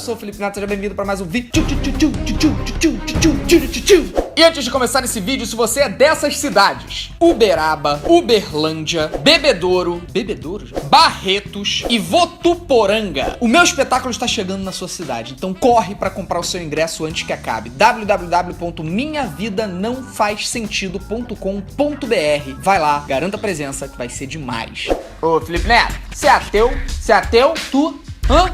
sou o Felipe Neto, seja bem-vindo para mais um vídeo. E antes de começar esse vídeo, se você é dessas cidades, Uberaba, Uberlândia, Bebedouro, Barretos e Votuporanga, o meu espetáculo está chegando na sua cidade, então corre para comprar o seu ingresso antes que acabe. www.minhavidanãofazsentido.com.br. Vai lá, garanta a presença que vai ser demais. Ô Felipe Neto, você é ateu? Você é ateu? Tu? Hã?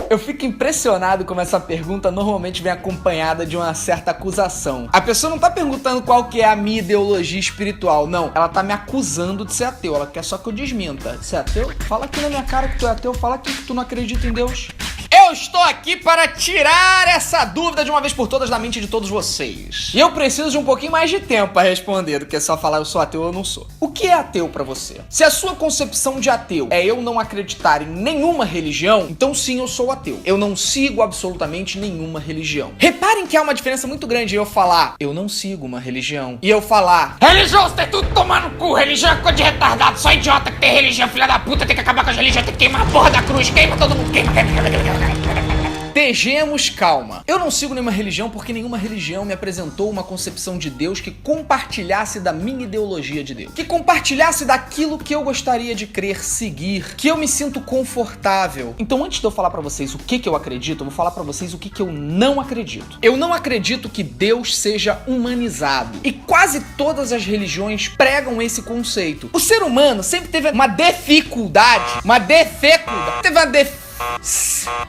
Eu fico impressionado como essa pergunta normalmente vem acompanhada de uma certa acusação. A pessoa não tá perguntando qual que é a minha ideologia espiritual, não. Ela tá me acusando de ser ateu, ela quer só que eu desminta. Você é ateu? Fala aqui na minha cara que tu é ateu, fala aqui que tu não acredita em Deus. Eu estou aqui para tirar essa dúvida de uma vez por todas da mente de todos vocês. E eu preciso de um pouquinho mais de tempo para responder do que só falar eu sou ateu ou eu não sou. O que é ateu para você? Se a sua concepção de ateu é eu não acreditar em nenhuma religião, então sim, eu sou ateu. Eu não sigo absolutamente nenhuma religião. Reparem que há uma diferença muito grande em eu falar eu não sigo uma religião e eu falar religião, você tem tudo tomar no cu, religião é coisa de retardado, só idiota que tem religião, filha da puta, tem que acabar com as religiões, tem que queimar a porra da cruz, queima todo mundo, queima. Tejemos calma. Eu não sigo nenhuma religião porque nenhuma religião me apresentou uma concepção de Deus que compartilhasse da minha ideologia de Deus. Que compartilhasse daquilo que eu gostaria de crer, seguir, que eu me sinto confortável. Então antes de eu falar pra vocês o que eu acredito, eu vou falar pra vocês o que eu não acredito. Eu não acredito que Deus seja humanizado. E quase todas as religiões pregam esse conceito. O ser humano sempre teve uma dificuldade.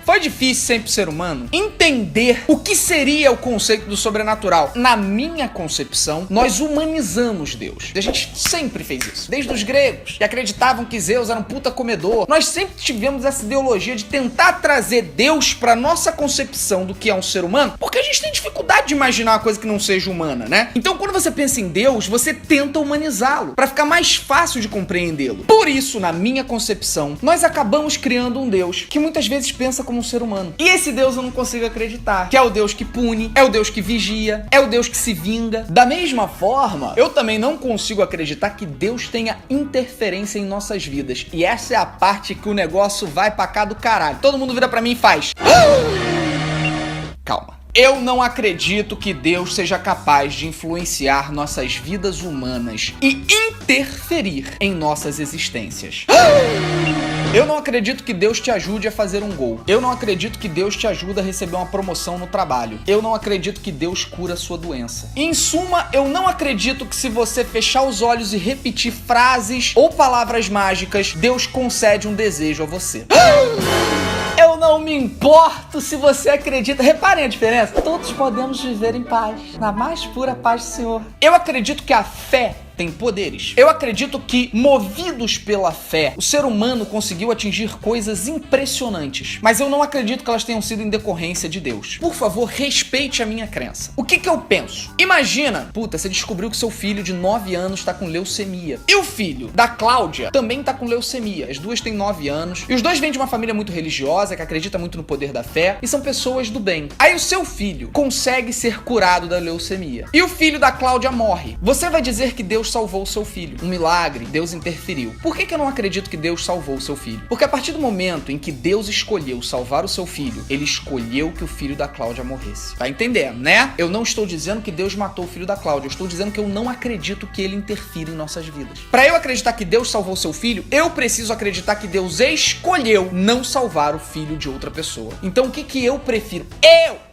Foi difícil sempre ser humano entender o que seria o conceito do sobrenatural. Na minha concepção, nós humanizamos Deus. A gente sempre fez isso. Desde os gregos, que acreditavam que Zeus era um puta comedor. Nós sempre tivemos essa ideologia de tentar trazer Deus pra nossa concepção do que é um ser humano, porque a gente tem dificuldade de imaginar uma coisa que não seja humana, né? Então quando você pensa em Deus, você tenta humanizá-lo, pra ficar mais fácil de compreendê-lo. Por isso, na minha concepção, nós acabamos criando um Deus que muitas vezes pensa como um ser humano. E esse Deus eu não consigo acreditar. Que é o Deus que pune, é o Deus que vigia, é o Deus que se vinga. Da mesma forma, eu também não consigo acreditar que Deus tenha interferência em nossas vidas. E essa é a parte que o negócio vai pra cá do caralho. Todo mundo vira pra mim e faz calma. Eu não acredito que Deus seja capaz de influenciar nossas vidas humanas e interferir em nossas existências. Eu não acredito que Deus te ajude a fazer um gol. Eu não acredito que Deus te ajude a receber uma promoção no trabalho. Eu não acredito que Deus cura a sua doença. Em suma, eu não acredito que se você fechar os olhos e repetir frases ou palavras mágicas, Deus concede um desejo a você. Eu não me importo se você acredita. Reparem a diferença. Todos podemos viver em paz, na mais pura paz do Senhor. Eu acredito que a fé tem poderes. Eu acredito que, movidos pela fé, o ser humano conseguiu atingir coisas impressionantes. Mas eu não acredito que elas tenham sido em decorrência de Deus. Por favor, respeite a minha crença. O que eu penso? Imagina, você descobriu que seu filho de 9 anos tá com leucemia. E o filho da Cláudia também tá com leucemia. As duas têm 9 anos. E os dois vêm de uma família muito religiosa, que acredita muito no poder da fé. E são pessoas do bem. Aí o seu filho consegue ser curado da leucemia. E o filho da Cláudia morre. Você vai dizer que Deus salvou o seu filho. Um milagre, Deus interferiu. Por que eu não acredito que Deus salvou o seu filho? Porque a partir do momento em que Deus escolheu salvar o seu filho, ele escolheu que o filho da Cláudia morresse. Tá entendendo, né? Eu não estou dizendo que Deus matou o filho da Cláudia, eu estou dizendo que eu não acredito que ele interfira em nossas vidas. Pra eu acreditar que Deus salvou o seu filho, eu preciso acreditar que Deus escolheu não salvar o filho de outra pessoa. Então o que eu prefiro? Eu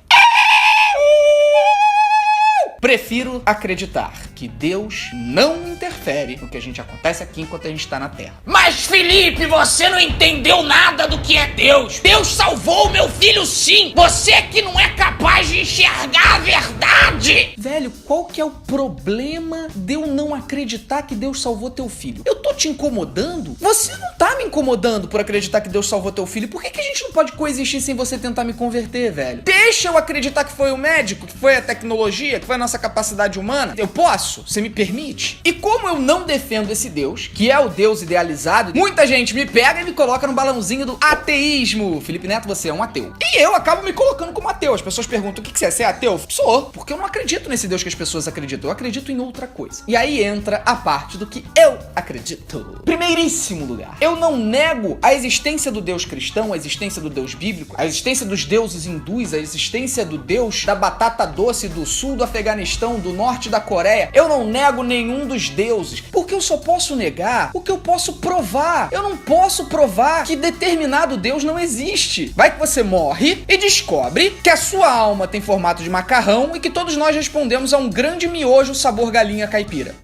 prefiro acreditar que Deus não interfere no que a gente acontece aqui enquanto a gente tá na Terra. Mas Felipe, você não entendeu nada do que é Deus. Deus salvou meu filho sim. Você que não é capaz de enxergar a verdade. Velho, qual que é o problema de eu não acreditar que Deus salvou teu filho? Eu tô te incomodando? Você não tá me incomodando por acreditar que Deus salvou teu filho. Por que a gente não pode coexistir sem você tentar me converter, velho? Deixa eu acreditar que foi o médico, que foi a tecnologia, que foi a nossa capacidade humana. Eu posso? posso? Você me permite? E como eu não defendo esse Deus, que é o Deus idealizado, muita gente me pega e me coloca no balãozinho do ateísmo. Felipe Neto, você é um ateu. E eu acabo me colocando como ateu. As pessoas perguntam, o que você é? Você é ateu? Sou, porque eu não acredito nesse Deus que as pessoas acreditam. Eu acredito em outra coisa. E aí entra a parte do que eu acredito. Primeiríssimo lugar, eu não nego a existência do Deus cristão, a existência do Deus bíblico, a existência dos deuses hindus, a existência do Deus da batata doce do sul do Afeganistão, do norte da Coreia. Eu não nego nenhum dos deuses, porque eu só posso negar o que eu posso provar. Eu não posso provar que determinado Deus não existe. Vai que você morre e descobre que a sua alma tem formato de macarrão e que todos nós respondemos a um grande miojo sabor galinha caipira.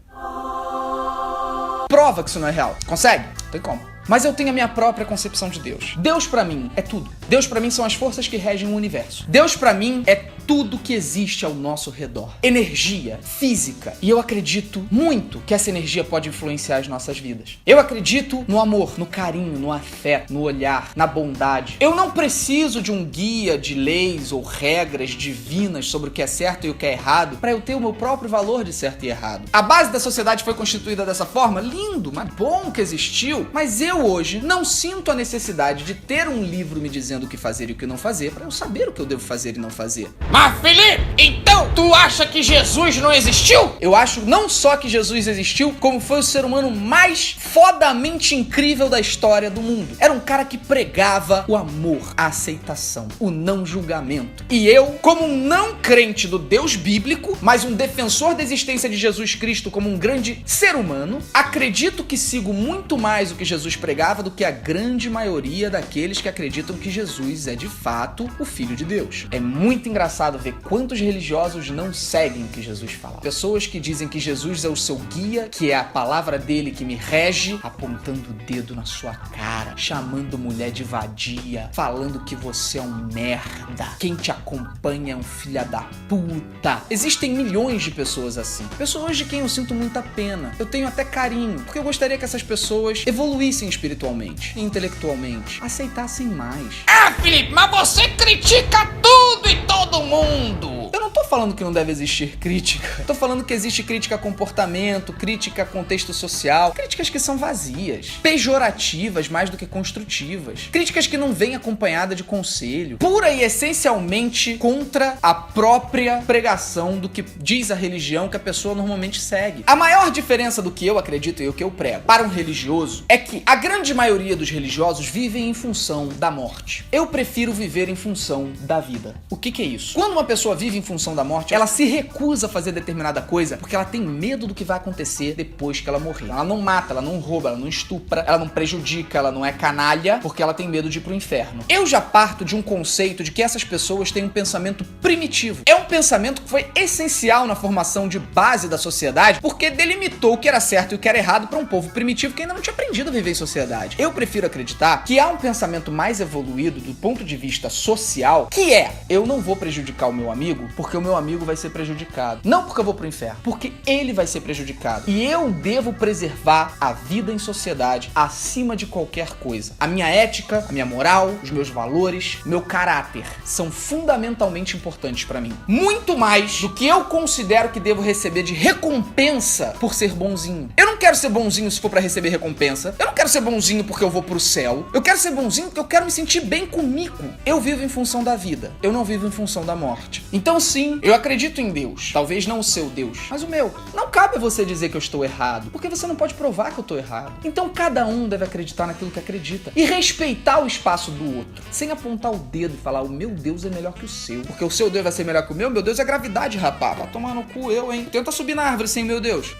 Prova que isso não é real. Consegue? Não tem como. Mas eu tenho a minha própria concepção de Deus. Deus pra mim é tudo. Deus pra mim são as forças que regem o universo. Deus pra mim é tudo que existe ao nosso redor. Energia, física. E eu acredito muito que essa energia pode influenciar as nossas vidas. Eu acredito no amor, no carinho, no afeto, no olhar, na bondade. Eu não preciso de um guia de leis ou regras divinas sobre o que é certo e o que é errado para eu ter o meu próprio valor de certo e errado. A base da sociedade foi constituída dessa forma? Lindo, mas bom que existiu. Mas eu hoje não sinto a necessidade de ter um livro me dizendo o que fazer e o que não fazer para eu saber o que eu devo fazer e não fazer. Mas Felipe, então tu acha que Jesus não existiu? Eu acho não só que Jesus existiu, como foi o ser humano mais fodamente incrível da história do mundo. Era um cara que pregava o amor, a aceitação, o não julgamento. E eu, como um não crente do Deus bíblico, mas um defensor da existência de Jesus Cristo como um grande ser humano, acredito que sigo muito mais o que Jesus pregava do que a grande maioria daqueles que acreditam que Jesus é de fato o Filho de Deus. É muito engraçado ver quantos religiosos não seguem o que Jesus fala. Pessoas que dizem que Jesus é o seu guia, que é a palavra dele que me rege, apontando o dedo na sua cara, chamando mulher de vadia, falando que você é um merda, quem te acompanha é um filho da puta. Existem milhões de pessoas assim. Pessoas de quem eu sinto muita pena. Eu tenho até carinho, porque eu gostaria que essas pessoas evoluíssem espiritualmente e intelectualmente, aceitassem mais. Ah, Felipe, mas você critica tudo e todo mundo! Eu não tô falando que não deve existir crítica. Eu tô falando que existe crítica a comportamento, crítica a contexto social, críticas que são vazias, pejorativas mais do que construtivas, críticas que não vêm acompanhada de conselho, pura e essencialmente contra a própria pregação do que diz a religião que a pessoa normalmente segue. A maior diferença do que eu acredito e o que eu prego para um religioso é que a grande maioria dos religiosos vivem em função da morte. Eu prefiro viver em função da vida. O que é isso? Quando uma pessoa vive em função da morte, ela se recusa a fazer determinada coisa porque ela tem medo do que vai acontecer depois que ela morrer. Ela não mata, ela não rouba, ela não estupra, ela não prejudica, ela não é canalha porque ela tem medo de ir pro inferno. Eu já parto de um conceito de que essas pessoas têm um pensamento primitivo. É um pensamento que foi essencial na formação de base da sociedade porque delimitou o que era certo e o que era errado para um povo primitivo que ainda não tinha aprendido a viver em sociedade. Eu prefiro acreditar que há um pensamento mais evoluído do ponto de vista social, que é: eu não vou prejudicar o meu amigo porque o meu amigo vai ser prejudicado. Não porque eu vou pro inferno, porque ele vai ser prejudicado. E eu devo preservar a vida em sociedade acima de qualquer coisa. A minha ética, a minha moral, os meus valores, meu caráter são fundamentalmente importantes pra mim. Muito mais do que eu considero que devo receber de recompensa por ser bonzinho. Eu não quero ser bonzinho se for pra receber recompensa. Eu não quero ser bonzinho porque eu vou pro céu. Eu quero ser bonzinho porque eu quero me sentir bem comigo. Eu vivo em função da vida. Eu não vivo em função da morte. Então sim, eu acredito em Deus. Talvez não o seu Deus, mas o meu. Não cabe a você dizer que eu estou errado, porque você não pode provar que eu estou errado. Então cada um deve acreditar naquilo que acredita e respeitar o espaço do outro, sem apontar o dedo e falar: o meu Deus é melhor que o seu, porque o seu Deus vai ser melhor que o meu Deus é gravidade, rapaz. Vai tomar no cu eu, hein? Tenta subir na árvore sem meu Deus.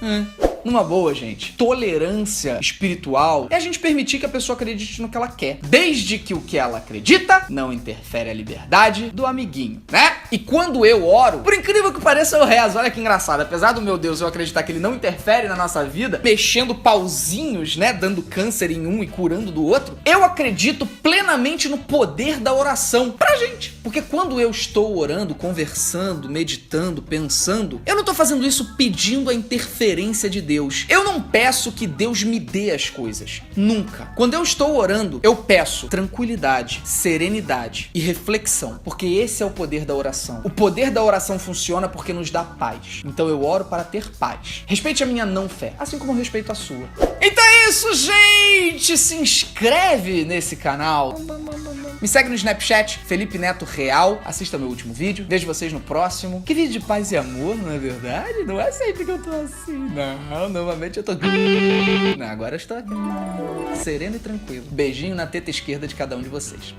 Numa boa, gente, tolerância espiritual é a gente permitir que a pessoa acredite no que ela quer, desde que o que ela acredita não interfere a liberdade do amiguinho, né? E quando eu oro, por incrível que pareça, eu rezo. Olha que engraçado, apesar do meu Deus eu acreditar que ele não interfere na nossa vida, mexendo pauzinhos, né, dando câncer em um e curando do outro, eu acredito plenamente no poder da oração pra gente. Porque quando eu estou orando, conversando, meditando, pensando, eu não tô fazendo isso pedindo a interferência de Deus. Eu não peço que Deus me dê as coisas. Nunca. Quando eu estou orando, eu peço tranquilidade, serenidade e reflexão. Porque esse é o poder da oração. oração. O poder da oração funciona porque nos dá paz. Então eu oro para ter paz. Respeite a minha não fé, assim como eu respeito a sua. Então é isso, gente! Se inscreve nesse canal. Me segue no Snapchat, Felipe Neto Real. Assista meu último vídeo. Vejo vocês no próximo. Que vídeo de paz e amor, não é verdade? Não é sempre que eu tô assim. Não, normalmente eu tô... Não, agora eu estou aqui. Sereno e tranquilo. Beijinho na teta esquerda de cada um de vocês.